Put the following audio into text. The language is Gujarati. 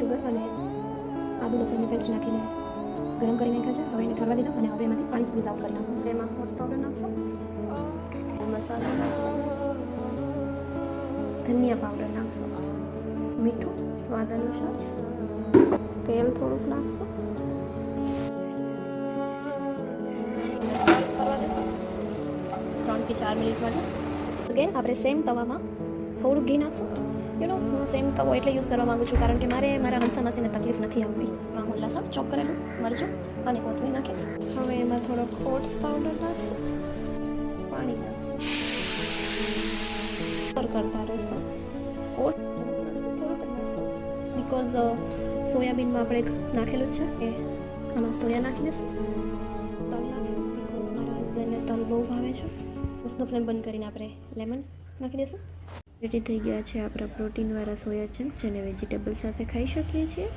શુગર અને આદુ લસણની પેસ્ટ નાખીને ગરમ કરી નાખ્યા છે. હવે એને ઠરવા દીધા અને હવે એમાંથી પાણી સ્ક્વીઝ આઉટ કરી નાખો. એમાં હોર્સ પાવડર નાખશો, મસાલો નાખશો, ધનિયા પાવડર નાખશો, મીઠું સ્વાદ અનુસાર, તેલ થોડુંક નાખશો, 3 થી 4 મિનિટ માટે. અગેન આપણે સેમ તવામાં થોડુંક ઘી નાખશું. હું સેમ તવો એટલે યુઝ કરવા માગું છું કારણ કે મારા હંસા માસીને તકલીફ નથી આવતી. હું લસણ ચોપ કરેલું, મરચું અને કોથમીર નાખીશ. હવે એમાં થોડો ઓટ્સ પાવડર નાખશું, પાણી નાખશું, કરતા રહેશો. ઓટ બિકોઝ સોયાબીનમાં આપણે નાખેલું જ છે એ આમાં સોયા નાખી દઈશું. તલ નાખશું બિકોઝ મારા હસબન્ડને તલ બહુ ભાવે છે. ગેસનો ફ્લેમ બંધ કરીને આપણે લેમન નાખી દઈશું. રેડી થઈ ગયા છે આપણા પ્રોટીનવાળા સોયા ચંક્સ, જેને વેજીટેબલ સાથે ખાઈ શકીએ છીએ.